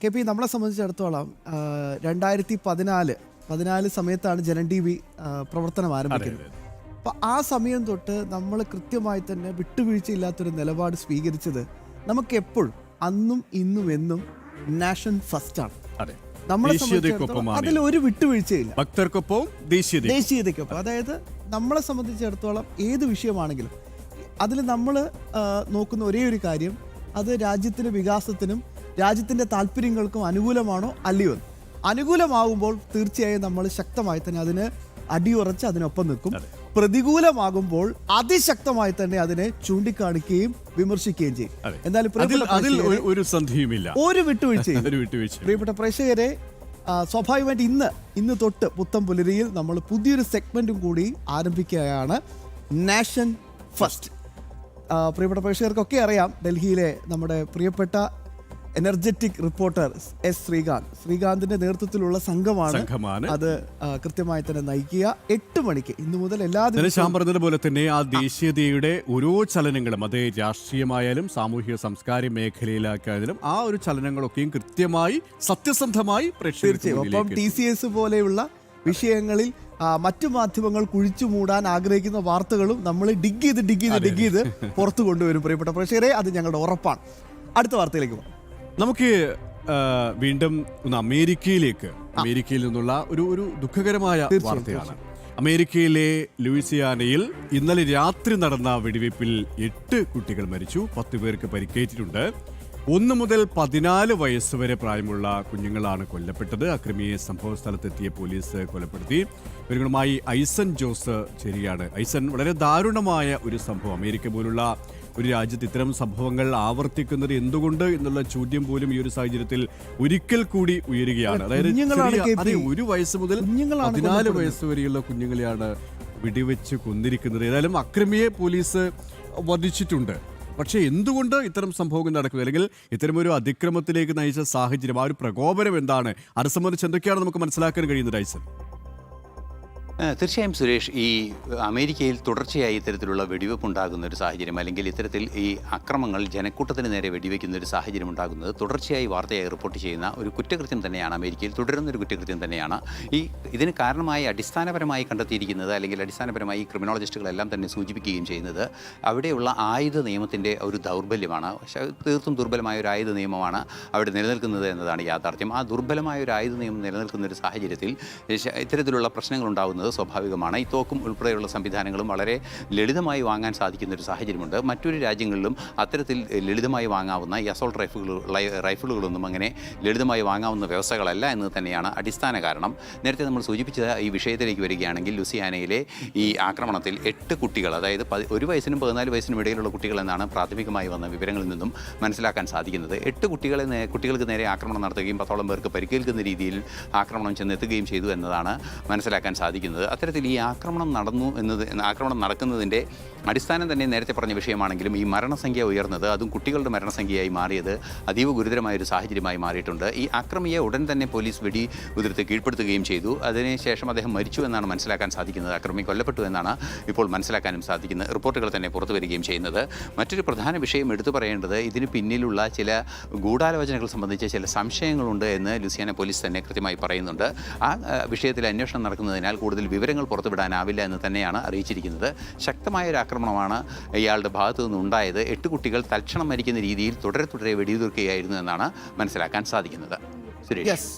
K P നമ്മളെ സംബന്ധിച്ചിടത്തോളം 2014 സമയത്താണ് ജനൻ ടി വി പ്രവർത്തനം ആരംഭിക്കുന്നത്. അപ്പോൾ ആ സമയം തൊട്ട് നമ്മൾ കൃത്യമായി തന്നെ വിട്ടുവീഴ്ചയില്ലാത്തൊരു നിലപാട് സ്വീകരിച്ചത് നമുക്ക് എപ്പോഴും അന്നും ഇന്നും എന്നും നാഷൻ ഫസ്റ്റ് ആണ്. നമ്മളെ സംബന്ധിച്ചിടത്തോളം അതിൽ ഒരു വിട്ടുവീഴ്ചയില്ല. ഭക്തർക്കൊപ്പം ദേശീയതയ്ക്കൊപ്പം. അതായത് നമ്മളെ സംബന്ധിച്ചിടത്തോളം ഏത് വിഷയമാണെങ്കിലും അതിൽ നമ്മൾ നോക്കുന്ന ഒരേ ഒരു കാര്യം, അത് രാജ്യത്തിൻ്റെ വികാസത്തിനും രാജ്യത്തിൻ്റെ താല്പര്യങ്ങൾക്കും അനുകൂലമാണോ അല്ലയോ എന്ന്. അനുകൂലമാകുമ്പോൾ തീർച്ചയായും നമ്മൾ ശക്തമായി തന്നെ അതിന് അടിയുറച്ച് അതിനൊപ്പം നിൽക്കും. പ്രതികൂലമാകുമ്പോൾ അതിശക്തമായി തന്നെ അതിനെ ചൂണ്ടിക്കാണിക്കുകയും വിമർശിക്കുകയും ചെയ്യും. എന്തായാലും ഒരു സന്ധിയുമില്ല, ഒരു വിട്ടുവീഴ്ചയും. പ്രിയപ്പെട്ട പ്രേക്ഷകരെ, സ്വാഭാവികമായിട്ട് ഇന്ന് തൊട്ട് പുത്തൻ പുലരിയിൽ നമ്മൾ പുതിയൊരു സെഗ്മെന്റും കൂടി ആരംഭിക്കുകയാണ്, നാഷൻ ഫസ്റ്റ്. പ്രിയപ്പെട്ട പ്രേക്ഷകർക്കൊക്കെ അറിയാം, ഡൽഹിയിലെ നമ്മുടെ പ്രിയപ്പെട്ട എനർജറ്റിക് റിപ്പോർട്ടർ എസ് ശ്രീകാന്തിന്റെ നേതൃത്വത്തിലുള്ള സംഘമാണ് അത് കൃത്യമായി തന്നെ നയിക്കുക. 8 മണിക്ക് ഇന്നു മുതൽ എല്ലാ ദിവസവും പറഞ്ഞതുപോലെ തന്നെ ആ ദേശീയതയുടെ ഓരോ ചലനങ്ങളും, അത് രാഷ്ട്രീയമായാലും സാമൂഹിക സാംസ്കാരിക മേഖലയിലാക്കായാലും ആ ഒരു ചലനങ്ങളൊക്കെയും കൃത്യമായി സത്യസന്ധമായി തീർച്ചയായും. ഒപ്പം TCS പോലെയുള്ള വിഷയങ്ങളിൽ മറ്റു മാധ്യമങ്ങൾ കുഴിച്ചു മൂടാൻ ആഗ്രഹിക്കുന്ന വാർത്തകളും നമ്മൾ ഡിഗ് ചെയ്ത് പുറത്തു കൊണ്ടുവരും. പ്രിയപ്പെട്ട പ്രേക്ഷകരെ, അത് ഞങ്ങളുടെ ഉറപ്പാണ്. അടുത്ത വാർത്തയിലേക്ക് പോകാം. നമുക്ക് വീണ്ടും ഒന്ന് അമേരിക്കയിൽ നിന്നുള്ള ഒരു ദുഃഖകരമായ വാർത്തയാണ്. അമേരിക്കയിലെ ലൂയിസിയാനയിൽ ഇന്നലെ രാത്രി നടന്ന വെടിവയ്പിൽ 8 കുട്ടികൾ മരിച്ചു, 10 പേർക്ക് പരിക്കേറ്റിട്ടുണ്ട്. 1 മുതൽ 14 വയസ്സ് വരെ പ്രായമുള്ള കുഞ്ഞുങ്ങളാണ് കൊല്ലപ്പെട്ടത്. അക്രമിയെ സംഭവ സ്ഥലത്തെത്തിയ പോലീസ് കൊലപ്പെടുത്തി. ഇവരുമായി ഐസൻ ജോസ് ചേരുകയാണ്. ഐസൻ, വളരെ ദാരുണമായ ഒരു സംഭവം. അമേരിക്ക പോലുള്ള ഒരു രാജ്യത്ത് ഇത്തരം സംഭവങ്ങൾ ആവർത്തിക്കുന്നത് എന്തുകൊണ്ട് എന്നുള്ള ചോദ്യം പോലും ഈ ഒരു സാഹചര്യത്തിൽ ഒരിക്കൽ കൂടി ഉയരുകയാണ്. അതായത് 1 വയസ്സ് മുതൽ 14 വയസ്സ് വരെയുള്ള കുഞ്ഞുങ്ങളെയാണ് വെടിവെച്ച് കൊന്നിരിക്കുന്നത്. ഏതായാലും അക്രമിയെ പോലീസ് വധിച്ചിട്ടുണ്ട്. പക്ഷേ എന്തുകൊണ്ട് ഇത്തരം സംഭവങ്ങൾ നടക്കുന്നത്, അല്ലെങ്കിൽ ഇത്തരമൊരു അതിക്രമത്തിലേക്ക് നയിച്ച സാഹചര്യം, ആ ഒരു പ്രകോപനം എന്താണ്, അത് സംബന്ധിച്ച് എന്തൊക്കെയാണ് നമുക്ക് മനസ്സിലാക്കാൻ കഴിയുന്നത് ഐസൻ? തീർച്ചയായും സുരേഷ്, ഈ അമേരിക്കയിൽ തുടർച്ചയായി ഇത്തരത്തിലുള്ള വെടിവെപ്പ് ഉണ്ടാകുന്ന ഒരു സാഹചര്യം, അല്ലെങ്കിൽ ഇത്തരത്തിൽ ഈ അക്രമങ്ങൾ ജനക്കൂട്ടത്തിന് നേരെ വെടിവെക്കുന്ന ഒരു സാഹചര്യം ഉണ്ടാകുന്നത് തുടർച്ചയായി വാർത്തയായി റിപ്പോർട്ട് ചെയ്യുന്ന ഒരു കുറ്റകൃത്യം തന്നെയാണ്. അമേരിക്കയിൽ തുടരുന്നൊരു കുറ്റകൃത്യം തന്നെയാണ്. ഇതിന് കാരണമായി അടിസ്ഥാനപരമായി കണ്ടെത്തിയിരിക്കുന്നത്, അല്ലെങ്കിൽ അടിസ്ഥാനപരമായി ക്രിമിനോളജിസ്റ്റുകളെല്ലാം തന്നെ സൂചിപ്പിക്കുകയും ചെയ്യുന്നത്, അവിടെയുള്ള ആയുധ നിയമത്തിൻ്റെ ഒരു ദൗർബല്യമാണ്. തീർത്തും ദുർബലമായ ഒരു ആയുധ നിയമമാണ് അവിടെ നിലനിൽക്കുന്നത് എന്നതാണ് യാഥാർത്ഥ്യം. ആ ദുർബലമായ ഒരു ആയുധ നിയമം നിലനിൽക്കുന്ന ഒരു സാഹചര്യത്തിൽ ഇത്തരത്തിലുള്ള പ്രശ്നങ്ങൾ ഉണ്ടാകുന്നത് സ്വാഭാവികമാണ്. ഈ തോക്കും ഉൾപ്പെടെയുള്ള സംവിധാനങ്ങളും വളരെ ലളിതമായി വാങ്ങാൻ സാധിക്കുന്ന ഒരു സാഹചര്യമുണ്ട്. മറ്റൊരു രാജ്യങ്ങളിലും അത്തരത്തിൽ ലളിതമായി വാങ്ങാവുന്ന ഈ അസോൾട്ട് റൈഫിളുകളൊന്നും അങ്ങനെ ലളിതമായി വാങ്ങാവുന്ന വ്യവസ്ഥകളല്ല എന്ന് തന്നെയാണ് അടിസ്ഥാന കാരണം. നേരത്തെ നമ്മൾ സൂചിപ്പിച്ച ഈ വിഷയത്തിലേക്ക് വരികയാണെങ്കിൽ, ലൂസിയാനയിലെ ഈ ആക്രമണത്തിൽ 8 കുട്ടികൾ, അതായത് 1 വയസ്സിനും 14 വയസ്സിനും ഇടയിലുള്ള കുട്ടികൾ എന്നാണ് പ്രാഥമികമായി വന്ന വിവരങ്ങളിൽ നിന്നും മനസ്സിലാക്കാൻ സാധിക്കുന്നത്. 8 കുട്ടികൾക്ക് നേരെ ആക്രമണം നടത്തുകയും 10ഓളം പേർക്ക് പരിക്കേൽക്കുന്ന രീതിയിൽ ആക്രമണം ചെന്നെത്തുകയും ചെയ്തു എന്നതാണ് മനസ്സിലാക്കാൻ സാധിക്കുന്നത്. അത്തരത്തിൽ ഈ ആക്രമണം നടക്കുന്നതിൻ്റെ അടിസ്ഥാനം തന്നെ നേരത്തെ പറഞ്ഞ വിഷയമാണെങ്കിലും, ഈ മരണസംഖ്യ ഉയർന്നത്, അതും കുട്ടികളുടെ മരണസംഖ്യയായി മാറിയത് അതീവ ഗുരുതരമായൊരു സാഹചര്യമായി മാറിയിട്ടുണ്ട്. ഈ ആക്രമിയെ ഉടൻ തന്നെ പോലീസ് വെടി ഉതിർത്ത് കീഴ്പ്പെടുത്തുകയും ചെയ്തു. അതിനുശേഷം അദ്ദേഹം മരിച്ചു എന്നാണ് മനസ്സിലാക്കാൻ സാധിക്കുന്നത്. അക്രമി കൊല്ലപ്പെട്ടു എന്നാണ് ഇപ്പോൾ മനസ്സിലാക്കാനും സാധിക്കുന്നത്. റിപ്പോർട്ടുകൾ തന്നെ പുറത്തു വരികയും ചെയ്യുന്നത്. മറ്റൊരു പ്രധാന വിഷയം എടുത്തു പറയേണ്ടത്, ഇതിന് പിന്നിലുള്ള ചില ഗൂഢാലോചനകൾ സംബന്ധിച്ച ചില സംശയങ്ങളുണ്ട് എന്ന് ലൂസിയാന പോലീസ് തന്നെ കൃത്യമായി പറയുന്നുണ്ട്. ആ വിഷയത്തിൽ അന്വേഷണം നടക്കുന്നതിനാൽ കൂടുതൽ വിവരങ്ങൾ പുറത്തുവിടാനാവില്ല എന്ന് തന്നെയാണ് അറിയിച്ചിരിക്കുന്നത്. ശക്തമായൊരു ആക്രമണമാണ് ഇയാളുടെ ഭാഗത്തു നിന്നുണ്ടായത്. 8 കുട്ടികൾ തൽക്ഷണം മരിക്കുന്ന രീതിയിൽ തുടരെ വെടിയുതിർക്കുകയായിരുന്നു എന്നാണ് മനസ്സിലാക്കാൻ സാധിക്കുന്നത്. സുരേഷ്.